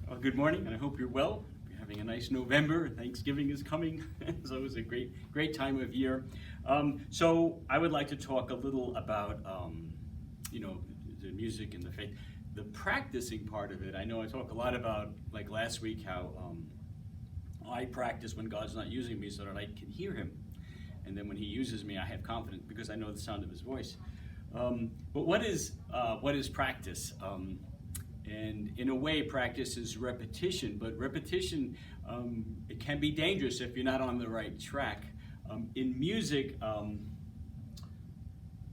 Well, good morning, and I hope you're well. You're having a nice November. Thanksgiving is coming, so it's a great time of year. So I would like to talk a little about, the music and the faith, the practicing part of it. I know I talk a lot about, like last week, how I practice when God's not using me so that I can hear Him, and then when He uses me, I have confidence because I know the sound of His voice. But what is practice? And in a way, practice is repetition, but repetition, it can be dangerous if you're not on the right track. In music,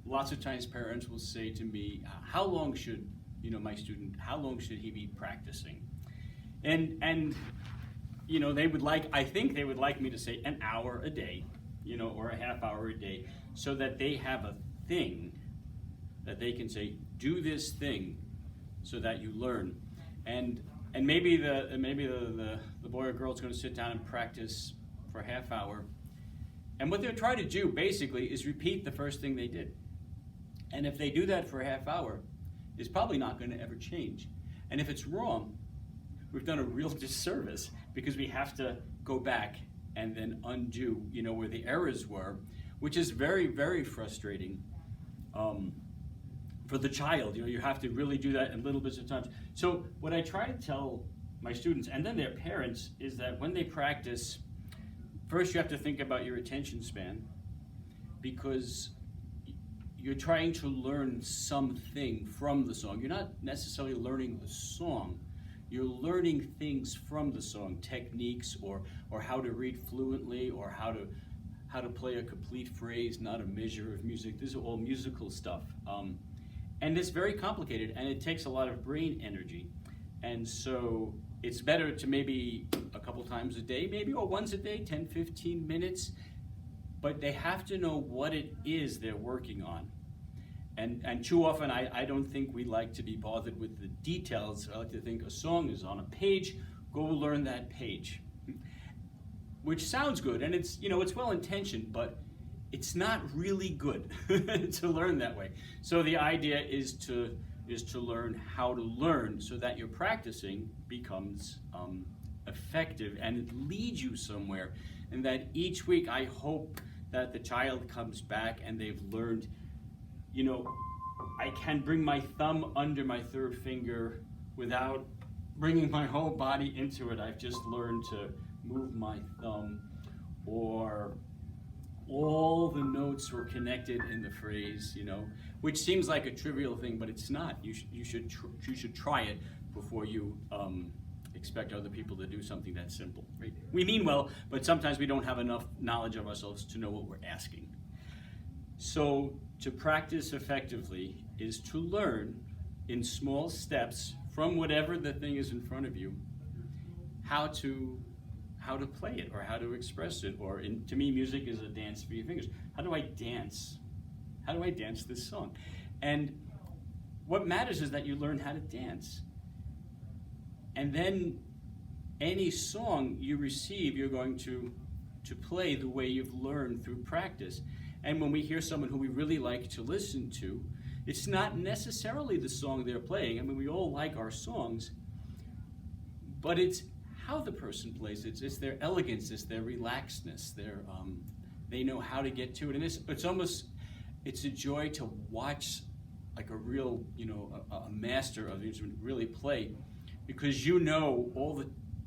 lots of times parents will say to me, how long should, my student, how long should he be practicing? And I think they would like me to say an hour a day, or a half hour a day, so that they have a thing that they can say, do this thing, so that you learn, and maybe the boy or girl is going to sit down and practice for a half hour, and what they're trying to do basically is repeat the first thing they did, and if they do that for a half hour, it's probably not going to ever change, and if it's wrong, we've done a real disservice because we have to go back and then undo, where the errors were, which is very, very frustrating. For the child, you have to really do that in little bits of time. So what I try to tell my students, and then their parents, is that when they practice, first you have to think about your attention span, because you're trying to learn something from the song. You're not necessarily learning the song. You're learning things from the song, techniques, or how to read fluently, or how to play a complete phrase, not a measure of music. These are all musical stuff. And it's very complicated, and it takes a lot of brain energy. And so it's better to maybe a couple times a day, maybe, or once a day, 10, 15 minutes. But they have to know what it is they're working on. And too often, I don't think we like to be bothered with the details. I like to think a song is on a page, go learn that page. Which sounds good, and it's well-intentioned, but it's not really good to learn that way. So the idea is to learn how to learn so that your practicing becomes effective and it leads you somewhere. And that each week I hope that the child comes back and they've learned, I can bring my thumb under my third finger without bringing my whole body into it. I've just learned to move my thumb, or all the notes were connected in the phrase, which seems like a trivial thing, but it's not. You should try it before you expect other people to do something that simple. Right? We mean well, but sometimes we don't have enough knowledge of ourselves to know what we're asking. So to practice effectively is to learn in small steps from whatever the thing is in front of you, how to play it, or how to express it, or to me, music is a dance for your fingers. How do I dance? How do I dance this song? And what matters is that you learn how to dance. And then any song you receive, you're going to play the way you've learned through practice. And when we hear someone who we really like to listen to, it's not necessarily the song they're playing. I mean, we all like our songs, but it's how the person plays it. It's their elegance, it's their relaxedness, they know how to get to it. And it's a joy to watch like a real, a master of the instrument really play, because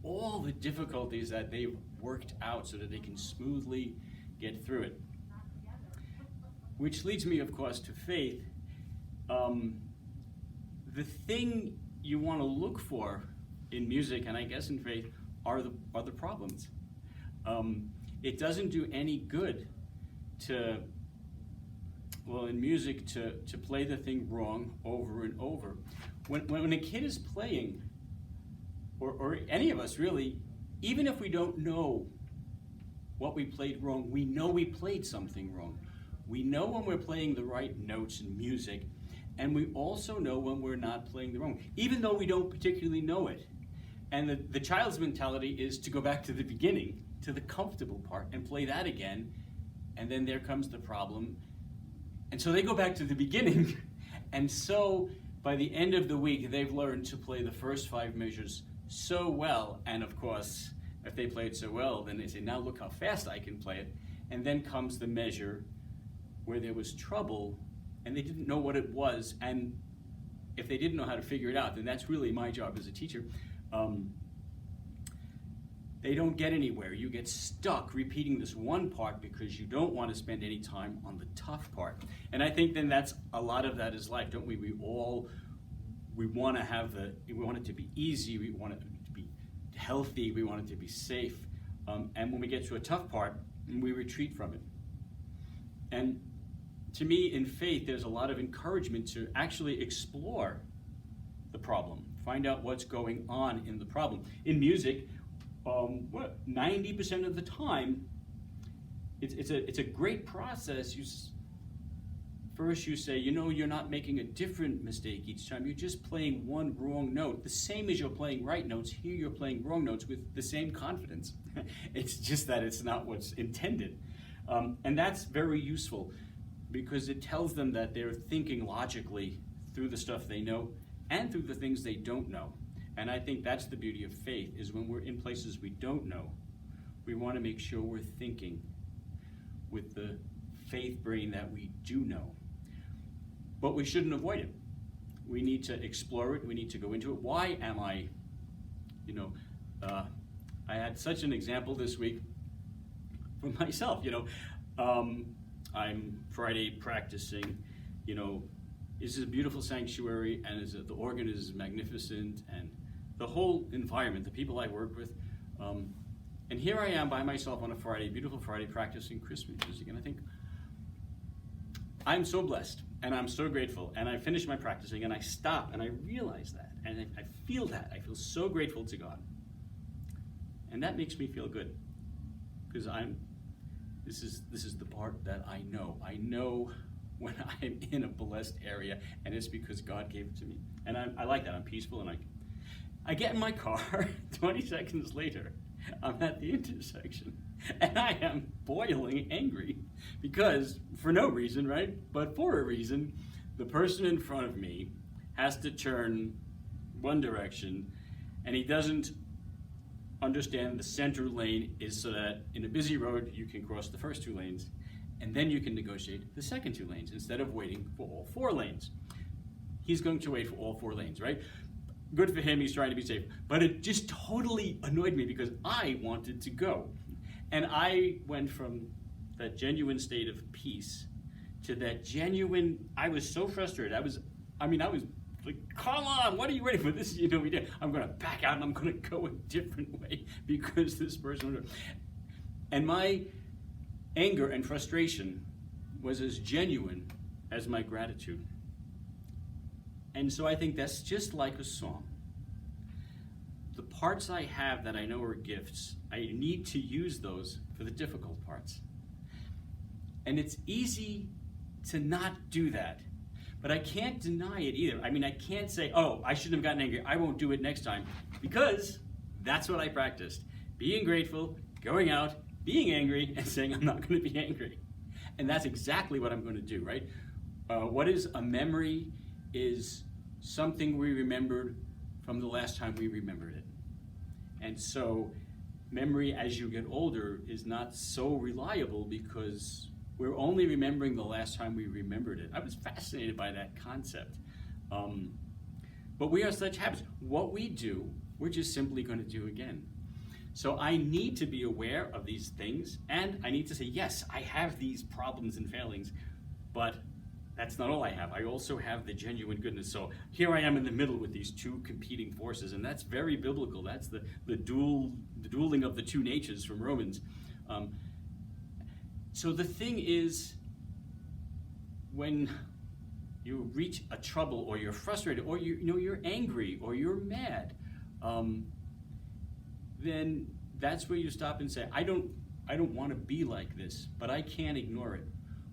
all the difficulties that they've worked out so that they can smoothly get through it. Which leads me, of course, to faith. The thing you want to look for in music, and I guess in faith, are the problems. It doesn't do any good in music to play the thing wrong over and over. When a kid is playing, or any of us really, even if we don't know what we played wrong, we know we played something wrong. We know when we're playing the right notes in music, and we also know when we're not playing the wrong, even though we don't particularly know it. And the child's mentality is to go back to the beginning, to the comfortable part, and play that again, and then there comes the problem. And so they go back to the beginning, and so by the end of the week, they've learned to play the first 5 measures so well. And of course, if they played so well, then they say, now look how fast I can play it. And then comes the measure where there was trouble and they didn't know what it was. And if they didn't know how to figure it out, then that's really my job as a teacher. They don't get anywhere. You get stuck repeating this one part because you don't want to spend any time on the tough part. And I think then that's a lot of that is life, don't we? We want to we want it to be easy, we want it to be healthy, we want it to be safe. And when we get to a tough part, we retreat from it. And to me, in faith, there's a lot of encouragement to actually explore the problem, find out what's going on in the problem. In music, 90% of the time, it's a great process. First you say, you're not making a different mistake each time. You're just playing one wrong note. The same as you're playing right notes, here you're playing wrong notes with the same confidence. It's just that it's not what's intended. And that's very useful because it tells them that they're thinking logically through the stuff they know and through the things they don't know. And I think that's the beauty of faith, is when we're in places we don't know, we want to make sure we're thinking with the faith brain that we do know. But we shouldn't avoid it. We need to explore it. We need to go into it. Why am I, I had such an example this week for myself, I'm Friday practicing, this is a beautiful sanctuary and the organ is magnificent and the whole environment, the people I work with. And here I am by myself on a Friday, beautiful Friday, practicing Christmas music. And I think, I'm so blessed and I'm so grateful. And I finish my practicing and I stop and I realize that. And I feel that. I feel so grateful to God. And that makes me feel good. Because this is the part that I know. I know when I'm in a blessed area, and it's because God gave it to me. And I like that. I'm peaceful, and I get in my car, 20 seconds later, I'm at the intersection, and I am boiling angry because, for no reason, right? But for a reason, the person in front of me has to turn one direction, and he doesn't understand the center lane is so that in a busy road, you can cross the first 2 lanes, and then you can negotiate the second 2 lanes instead of waiting for all 4 lanes. He's going to wait for all 4 lanes, right? Good for him, he's trying to be safe. But it just totally annoyed me because I wanted to go. And I went from that genuine state of peace to that genuine, I was so frustrated. I was like, come on, what are you ready for? This, I'm going to back out and I'm going to go a different way because this person. And my anger and frustration was as genuine as my gratitude. And so I think that's just like a song. The parts I have that I know are gifts, I need to use those for the difficult parts. And it's easy to not do that. But I can't deny it either. I can't say, oh, I shouldn't have gotten angry. I won't do it next time. Because that's what I practiced. Being grateful, going out, being angry, and saying I'm not going to be angry. And that's exactly what I'm going to do, right? What is a memory is something we remembered from the last time we remembered it. And so memory as you get older is not so reliable because we're only remembering the last time we remembered it. I was fascinated by that concept. But we are such habits. What we do, we're just simply going to do again. So I need to be aware of these things, and I need to say, yes, I have these problems and failings, but that's not all I have. I also have the genuine goodness. So here I am in the middle with these 2 competing forces, and that's very biblical. That's the dueling of the 2 natures from Romans. So the thing is, when you reach a trouble, or you're frustrated, or you're angry, or you're mad, then that's where you stop and say, I don't want to be like this, but I can't ignore it.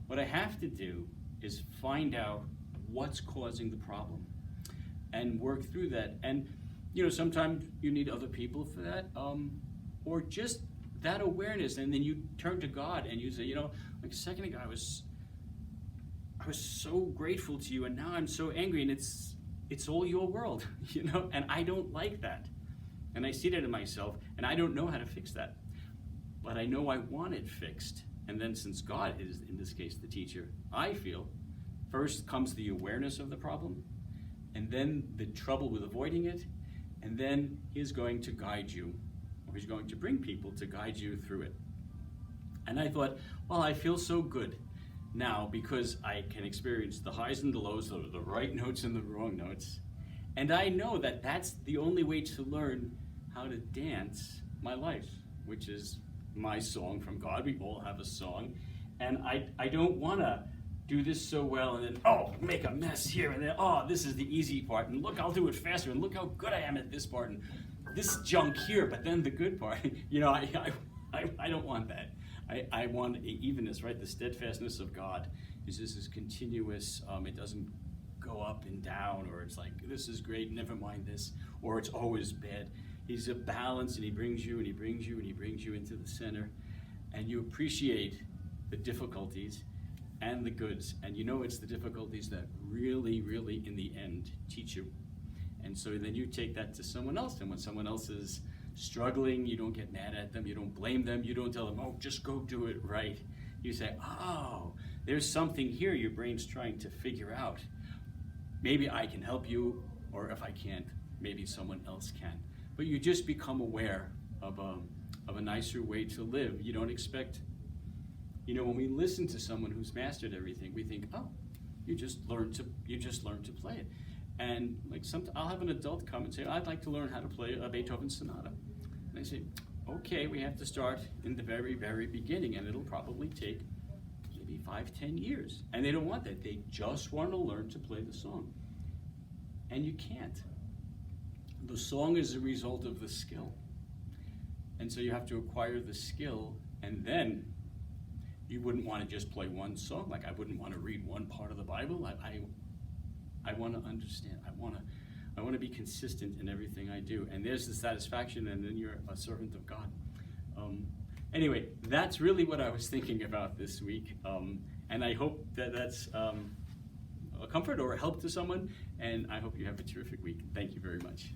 What I have to do is find out what's causing the problem and work through that. And sometimes you need other people for that, or just that awareness, and then you turn to God and you say, like a second ago I was so grateful to you, and now I'm so angry, and it's all your world, and I don't like that. And I see that in myself, and I don't know how to fix that. But I know I want it fixed. And then since God is, in this case, the teacher, I feel, first comes the awareness of the problem, and then the trouble with avoiding it, and then He's going to guide you, or He's going to bring people to guide you through it. And I thought, well, I feel so good now because I can experience the highs and the lows, the right notes and the wrong notes. And I know that that's the only way to learn how to dance my life, which is my song from God. We all have a song. And I don't want to do this so well and then, make a mess here, and then, this is the easy part, and look, I'll do it faster, and look how good I am at this part, and this junk here, but then the good part. I don't want that. I want evenness, right? The steadfastness of God is this is continuous. It doesn't go up and down, or it's like, this is great, never mind this, or it's always bad. He's a balance, and He brings you, and He brings you, and He brings you into the center, and you appreciate the difficulties and the goods, and it's the difficulties that really, really, in the end, teach you. And so then you take that to someone else, and when someone else is struggling, you don't get mad at them, you don't blame them, you don't tell them, just go do it right. You say, there's something here your brain's trying to figure out. Maybe I can help you, or if I can't, maybe someone else can. But you just become aware of a nicer way to live. You don't expect, when we listen to someone who's mastered everything, we think, you just learned to play it. And I'll have an adult come and say, I'd like to learn how to play a Beethoven sonata. And I say, okay, we have to start in the very, very beginning, and it'll probably take maybe 5-10 years. And they don't want that. They just want to learn to play the song. And you can't. The song is a result of the skill. And so you have to acquire the skill, and then you wouldn't want to just play one song. Like, I wouldn't want to read one part of the Bible. I want to understand. I want to be consistent in everything I do. And there's the satisfaction, and then you're a servant of God. Anyway, that's really what I was thinking about this week. And I hope that that's a comfort or a help to someone. And I hope you have a terrific week. Thank you very much.